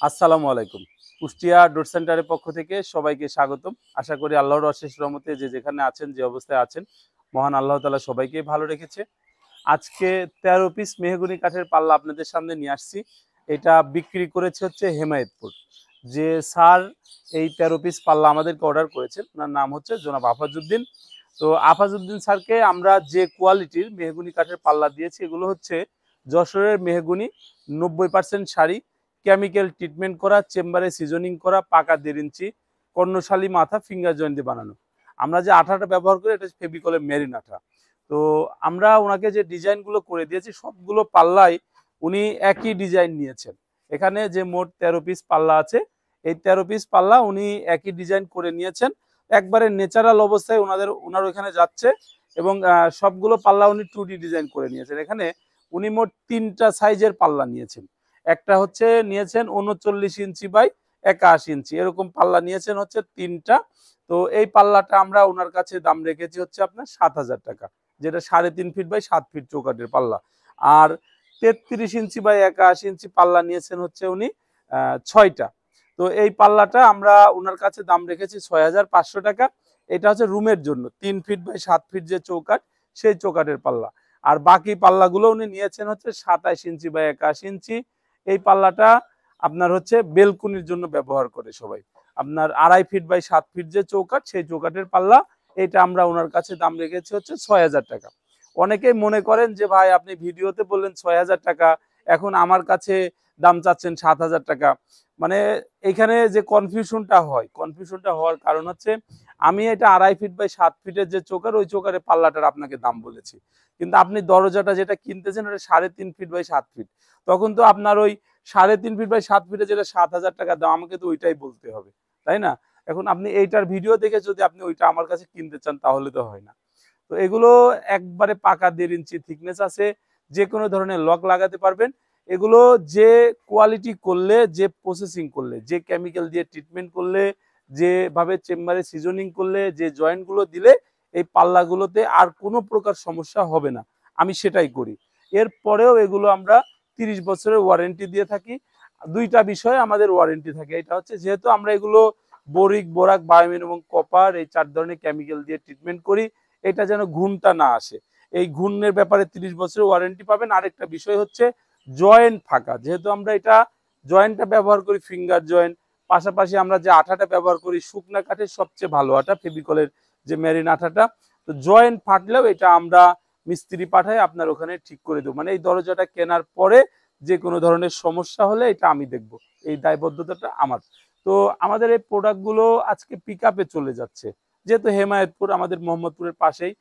আসসালামু আলাইকুম। কুষ্টিয়া ডোর সেন্টারের পক্ষ থেকে সবাইকে স্বাগতম। আশা করি আল্লাহর অশেষ রহমতে যে যেখানে আছেন, যে অবস্থায় আছেন, মহান আল্লাহ তাআলা সবাইকেই ভালো রেখেছে। আজকে ১৩ পিস মেহগনি কাঠের পাল্লা আপনাদের সামনে নিয়ে আসছি। এটা বিক্রি করেছে হচ্ছে হেমায়েতপুর। যে স্যার এই ১৩ পিস পাল্লা আমাদেরকে অর্ডার করেছেন, ওনার নাম হচ্ছে জনাব আফাজউদ্দিন। তো আফাজউদ্দিন স্যারকে আমরা যে কোয়ালিটির মেহগনি কাঠের পাল্লা দিয়েছি, এগুলো হচ্ছে যশোরের মেহগনি, ৯০% শাড়ি, কেমিক্যাল ট্রিটমেন্ট করা, চেম্বারে সিজনিং করা, পাকা ১.৫ ইঞ্চি, কর্ণশালী মাথা, ফিঙ্গার জয়েন্ট দিয়ে বানানো। আমরা যে আঠাটা ব্যবহার করি এটা ফেভিকলের মেরিন আঠা। তো আমরা ওনাকে যে ডিজাইনগুলো করে দিয়েছি সবগুলো পাল্লাই উনি একই ডিজাইন নিয়েছেন। এখানে যে মোট ১৩ পিস পাল্লা আছে, এই ১৩ পিস পাল্লা উনি একই ডিজাইন করে নিয়েছেন। একবারে ন্যাচারাল অবস্থায় ওনার ওইখানে যাচ্ছে এবং সবগুলো পাল্লা উনি 2D ডিজাইন করে নিয়েছেন। এখানে উনি মোট ৩টা সাইজের পাল্লা নিয়েছেন। একটা হচ্ছে নিয়েছেন ৩৯ ইঞ্চি বাই ৮১ ইঞ্চি, এরকম পাল্লা নিয়েছেন হচ্ছে ৩টা। তো এই পাল্লাটা আমরা ওনার কাছে দাম রেখেছি হচ্ছে আপনার ৭,০০০ টাকা, যেটা ৩.৫ ফিট বাই ৭ ফিট চৌকাঠের পাল্লা। আর ৩৩ ইঞ্চি বাই ৮১ ইঞ্চি পাল্লা নিয়েছেন হচ্ছে উনি ৬টা। তো এই পাল্লাটা আমরা ওনার কাছে দাম রেখেছি ৬,৫০০ টাকা। এটা হচ্ছে রুমের জন্য ৩ ফিট বাই ৭ ফিট যে চৌকাঠ, সেই চৌকাঠের পাল্লা। আর বাকি পাল্লাগুলো উনি নিয়েছেন হচ্ছে ২৭ ইঞ্চি বাই ৮১ ইঞ্চি। এই পাল্লাটা আপনার হচ্ছে বেলকুনির জন্য ব্যবহার করে সবাই। আপনার ২.৫ ফিট বাই ৭ ফিট যে চৌকাঠ, সেই চৌকাঠের পাল্লা, এটা আমরা ওনার কাছে দাম রেখেছি হচ্ছে ৬,০০০ টাকা। অনেকেই মনে করেন যে ভাই আপনি ভিডিওতে বললেন ৬,০০০ টাকা, এখন আমার কাছে দাম চাচ্ছেন ৭,০০০ টাকা। মানে এখানে যে কনফিউশনটা হওয়ার কারণ হচ্ছে আমি এটা ২.৫ ফিট বাই ৭ ফিটের যে চৌকাঠ, ওই চৌকাঠের পাল্লাটার আপনাকে দাম বলেছি। কিন্তু আপনি দরজাটা যেটা কিনতেছেন ওটা ৩.৫ ফিট বাই ৭ ফিট, তখন তো আপনার ওই ৩.৫ ফিট বাই ৭ ফিটে যেটা ৭,০০০ টাকা দাম, আমাকে তো ওইটাই বলতে হবে, তাই না? এখন আপনি এইটার ভিডিও দেখে যদি আপনি ওইটা আমার কাছে কিনতে চান তাহলে তো হয় না। তো এগুলো একবারে পাকা ১.৫ ইঞ্চি থিকনেস আছে, যে কোনো ধরনের লক লাগাতে পারবেন। এগুলো যে কোয়ালিটি করলে, যে প্রসেসিং করলে, যে কেমিক্যাল দিয়ে ট্রিটমেন্ট করলে, যেভাবে চেম্বারে সিজনিং করলে, যে জয়েন্টগুলো দিলে এই পাল্লাগুলোতে আর কোনো প্রকার সমস্যা হবে না, আমি সেটাই করি। এরপরেও এগুলো আমরা ৩০ বছরের ওয়ারেন্টি দিয়ে থাকি। ২টা বিষয়ে আমাদের ওয়ারেন্টি থাকে। এটা হচ্ছে যেহেতু আমরা এগুলো বোরিক, বোরাক, বায়োমিন এবং কপার, এই ৪ ধরনের কেমিক্যাল দিয়ে ট্রিটমেন্ট করি, এটা যেন ঘুণটা না আসে। এই ঘুণের ব্যাপারে ৩০ বছরের ওয়ারেন্টি পাবেন। আরেকটা বিষয় হচ্ছে জয়েন্ট ফাঁকা, যেহেতু আমরা এটা জয়েন্টটা ব্যবহার করি ফিঙ্গার জয়েন্ট, পাশাপাশি আমরা যে আঠাটা ব্যবহার করি শুকনা কাঠের সবচেয়ে ভালো আঠা, ফেভিকলের যে মেরিন আঠাটা। তো জয়েন্ট ফাটলেও এটা আমরা মিস্ত্রি পাঠাই আপনার ওখানে ঠিক করে দেবো। মানে এই দরজাটা কেনার পরে যে কোনো ধরনের সমস্যা হলে এটা আমি দেখব, এই দায়বদ্ধতাটা আমার। তো আমাদের এই প্রোডাক্টগুলো আজকে পিক আপে চলে যাচ্ছে, যেহেতু হেমায়েতপুর আমাদের মোহাম্মদপুরের পাশেই।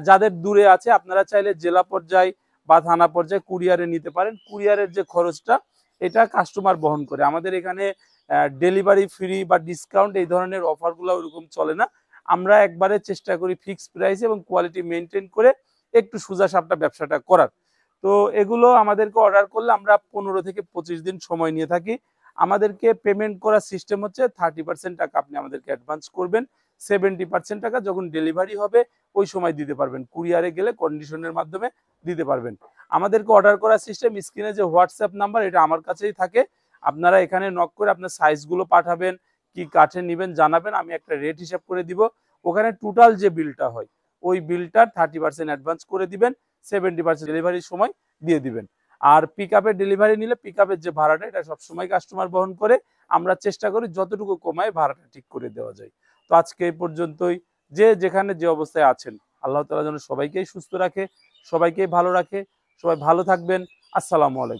যাদের দূরে আছে আপনারা চাইলে জেলা পর্যায়ে বা থানা পর্যায়ে কুরিয়ারে নিতে পারেন। কুরিয়ারের যে খরচটা এটা কাস্টমার বহন করে। আমাদের এখানে ডেলিভারি ফ্রি বা ডিসকাউন্ট এই ধরনের অফারগুলো ওরকম চলে না। আমরা একবারে চেষ্টা করি ফিক্সড প্রাইস এবং কোয়ালিটি মেনটেন করে একটু সোজা সাপটা ব্যবসাটা করার। তো এগুলো আমাদেরকে অর্ডার করলে আমরা ১৫ থেকে ২৫ দিন সময় নিয়ে থাকি। আমাদেরকে পেমেন্ট করার সিস্টেম হচ্ছে ৩০% টাকা আপনি আমাদেরকে অ্যাডভান্স করবেন, 70% টাকা যখন ডেলিভারি হবে ওই সময় দিতে পারবেন। কুরিয়ারে গেলে কন্ডিশনের মাধ্যমে দিতে পারবেন। আমাদেরকে অর্ডার করার সিস্টেম, স্ক্রিনে যে হোয়াটসঅ্যাপ নাম্বার এটা আমার কাছেই থাকে। আপনারা এখানে নক করে আপনার সাইজগুলো পাঠাবেন, কি কাঠে নেবেন জানাবেন, আমি একটা রেট হিসাব করে দিব। ওখানে টোটাল যে বিলটা হয় ওই বিলটার 30% অ্যাডভান্স করে দিবেন, 70% ডেলিভারির সময় দিয়ে দিবেন। আর পিক আপের ডেলিভারি নিলে পিক আপের যে ভাড়াটা এটা সবসময় কাস্টমার বহন করে। আমরা চেষ্টা করি যতটুকু কমায় ভাড়াটা ঠিক করে দেওয়া যায়। তো আজকে এই পর্যন্তই। যে যেখানে যে অবস্থায় আছেন আল্লাহ তাআলা যেন সবাইকেই সুস্থ রাখে, সবাইকেই ভালো রাখে। সবাই ভালো থাকবেন। আসসালামু আলাইকুম।